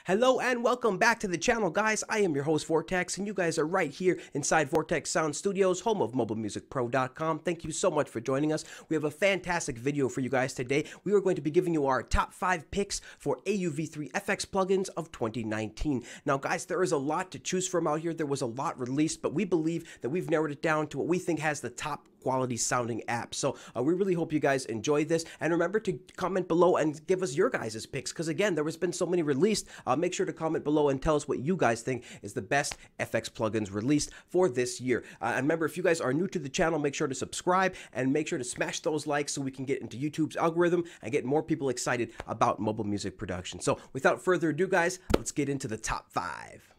Hello and welcome back to the channel, guys. I am your host Vortex, and you guys are right here inside Vortex Sound Studios, home of mobilemusicpro.com. Thank you so much for joining us. We have a fantastic video for you guys today. We are going to be giving you our top 5 picks for AUV3 FX plugins of 2019. Now, guys, there is a lot to choose from out here. There was a lot released, but we believe that we've narrowed it down to what we think has the top quality sounding apps. So we really hope you guys enjoy this, and remember to comment below and give us your guys' picks, because again, there has been so many released. Make sure to comment below and tell us what you guys think is the best FX plugins released for this year. And remember, if you guys are new to the channel, make sure to subscribe and make sure to smash those likes so we can get into YouTube's algorithm and get more people excited about mobile music production. So without further ado, guys, let's get into the top 5.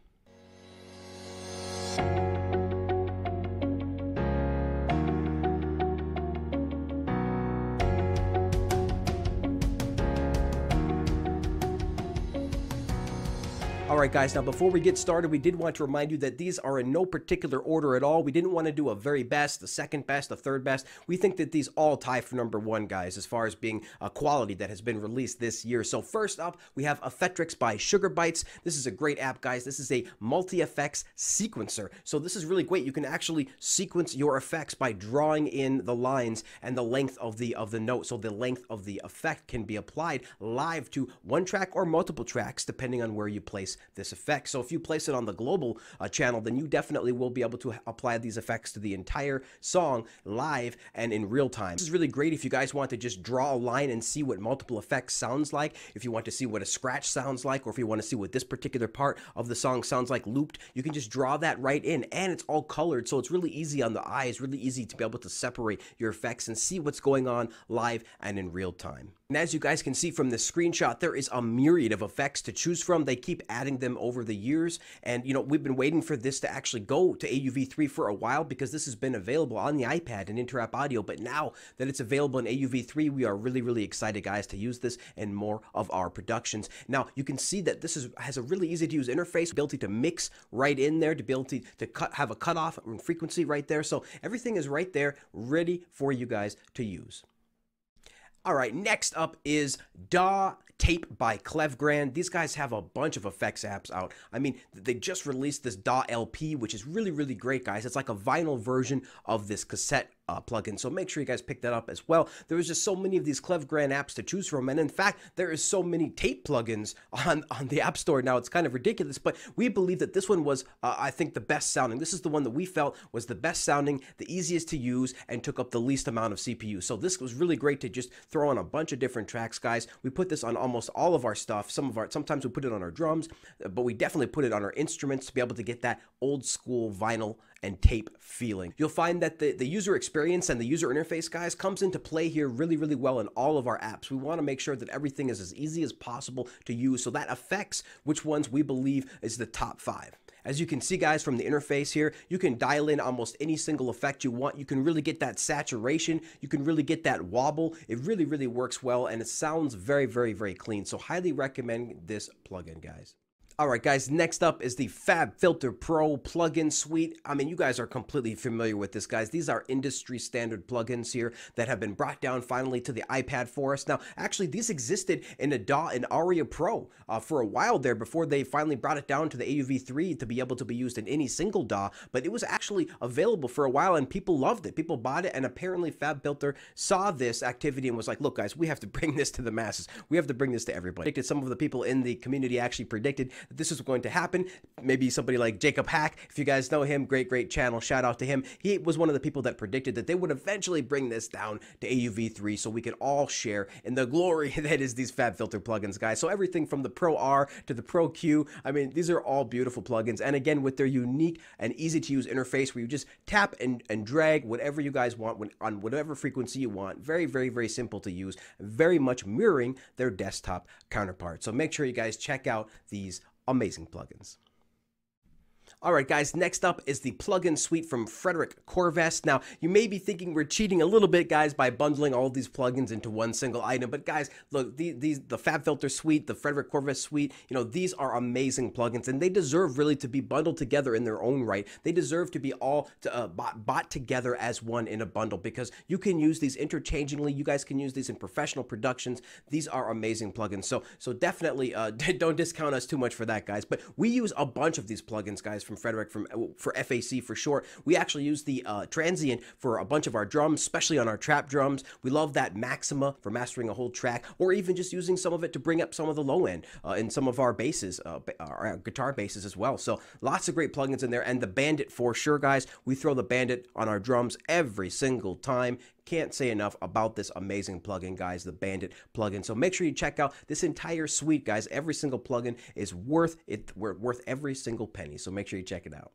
Alright guys, now before we get started, we did want to remind you that these are in no particular order at all. We didn't want to do a very best, the second best, the third best. We think that these all tie for number 1, guys, as far as being a quality that has been released this year. So first up, we have Effectrix by Sugar Bytes. This is a great app, guys. This is a multi-effects sequencer. So this is really great. You can actually sequence your effects by drawing in the lines and the length of the note. So the length of the effect can be applied live to one track or multiple tracks, depending on where you place this effect. So if you place it on the global channel, then you definitely will be able to apply these effects to the entire song live and in real time. This is really great if you guys want to just draw a line and see what multiple effects sounds like, if you want to see what a scratch sounds like, or if you want to see what this particular part of the song sounds like looped. You can just draw that right in, and it's all colored, so it's really easy on the eye. It's really easy to be able to separate your effects and see what's going on live and in real time. And as you guys can see from this screenshot, there is a myriad of effects to choose from. They keep adding them over the years, and you know, we've been waiting for this to actually go to AUV3 for a while, because this has been available on the iPad and Interapp Audio, but now that it's available in AUV3, we are really excited, guys, to use this in more of our productions. Now you can see that this has a really easy to use interface, ability to mix right in there, to be able to have a cutoff and frequency right there. So everything is right there ready for you guys to use. All right, next up is DAW Tape by Clevgrand. These guys have a bunch of effects apps out. I mean, they just released this DAW LP, which is really great, guys. It's like a vinyl version of this cassette plugin, so make sure you guys pick that up as well. There is just so many of these Clevgrand apps to choose from, and in fact, there is so many tape plugins on the App Store now. It's kind of ridiculous, but we believe that this one was, I think, the best sounding. This is the one that we felt was the best sounding, the easiest to use, and took up the least amount of CPU. So this was really great to just throw on a bunch of different tracks, guys. We put this on almost all of our stuff. Sometimes we put it on our drums, but we definitely put it on our instruments to be able to get that old school vinyl and tape feeling. You'll find that the user experience and the user interface, guys, comes into play here really well in all of our apps. We want to make sure that everything is as easy as possible to use, so that affects which ones we believe is the top 5. As you can see, guys, from the interface here, you can dial in almost any single effect you want. You can really get that saturation. You can really get that wobble. It really works well, and it sounds very clean. So highly recommend this plugin, guys. Alright guys, next up is the Fab Filter Pro plugin suite. I mean, you guys are completely familiar with this, guys. These are industry standard plugins here that have been brought down finally to the iPad for us. Now, actually, these existed in a DAW and Aria Pro for a while there before they finally brought it down to the AUV3 to be able to be used in any single DAW, but it was actually available for a while and people loved it. People bought it, and apparently Fab Filter saw this activity and was like, look guys, we have to bring this to the masses. We have to bring this to everybody. Some of the people in the community actually predicted that this is going to happen. Maybe somebody like Jacob Hack, if you guys know him, great channel, shout out to him. He was one of the people that predicted that they would eventually bring this down to AUV3 so we can all share in the glory that is these Fab Filter plugins, guys. So everything from the Pro R to the Pro Q, I mean, these are all beautiful plugins, and again, with their unique and easy to use interface where you just tap and drag whatever you guys want on whatever frequency you want. Very simple to use, very much mirroring their desktop counterpart. So make sure you guys check out these amazing plugins. All right, guys, next up is the plugin suite from Frederick Corvest. Now, you may be thinking we're cheating a little bit, guys, by bundling all of these plugins into one single item. But guys, look, the Fab Filter suite, the Frederick Corvest suite, these are amazing plugins, and they deserve really to be bundled together in their own right. They deserve to be all bought together as one in a bundle, because you can use these interchangingly. You guys can use these in professional productions. These are amazing plugins. So definitely don't discount us too much for that, guys. But we use a bunch of these plugins, guys, from Frederick, for FAC for short. We actually use the transient for a bunch of our drums, especially on our trap drums. We love that Maxima for mastering a whole track, or even just using some of it to bring up some of the low end in some of our basses, our guitar basses as well. So lots of great plugins in there. And the Bandit for sure, guys. We throw the Bandit on our drums every single time. Can't say enough about this amazing plugin, guys, the Bandit plugin. So make sure you check out this entire suite, guys. Every single plugin is worth it. Worth every single penny. So make sure you check it out.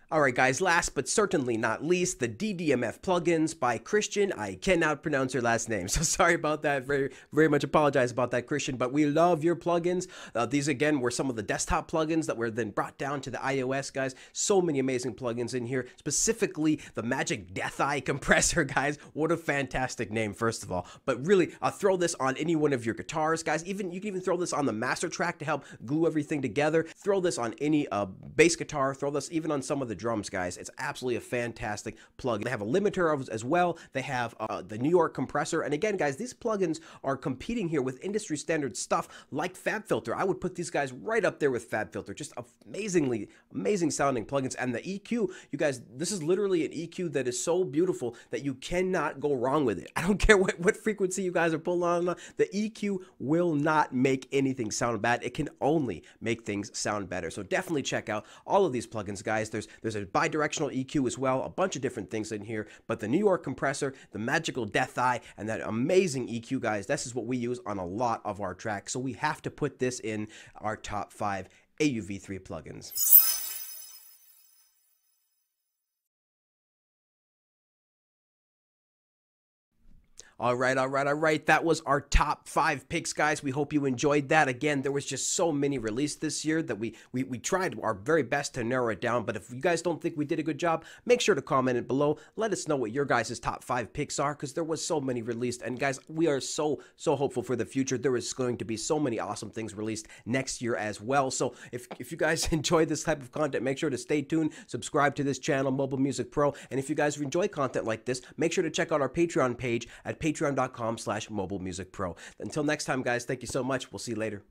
All right, guys, last but certainly not least, the DDMF plugins by Christian. I cannot pronounce your last name, so sorry about that. Very, very much apologize about that, Christian, but we love your plugins. These, again, were some of the desktop plugins that were then brought down to the iOS, guys. So many amazing plugins in here, specifically the Magic Death Eye compressor, guys. What a fantastic name, first of all. But really, throw this on any one of your guitars, guys. You can even throw this on the master track to help glue everything together. Throw this on any bass guitar. Throw this even on some of the drums, guys. It's absolutely a fantastic plugin. They have a limiter as well. They have the New York compressor. And again, guys, these plugins are competing here with industry standard stuff like Fab Filter. I would put these guys right up there with Fab Filter. Just amazing sounding plugins. And the EQ, you guys, this is literally an EQ that is so beautiful that you cannot go wrong with it. I don't care what frequency you guys are pulling on. The EQ will not make anything sound bad. It can only make things sound better. So definitely check out all of these plugins, guys. There's a bi-directional EQ as well, a bunch of different things in here, but the New York compressor, the Magical Death Eye, and that amazing EQ, guys, this is what we use on a lot of our tracks, so we have to put this in our top 5 AUV3 plugins. All right. That was our top 5 picks, guys. We hope you enjoyed that. Again, there was just so many released this year that we tried our very best to narrow it down. But if you guys don't think we did a good job, make sure to comment it below. Let us know what your guys' top 5 picks are, because there was so many released. And guys, we are so hopeful for the future. There is going to be so many awesome things released next year as well. So if you guys enjoy this type of content, make sure to stay tuned, subscribe to this channel, Mobile Music Pro. And if you guys enjoy content like this, make sure to check out our Patreon page at patreon.com/mobilemusicpro. Until next time, guys, thank you so much. We'll see you later.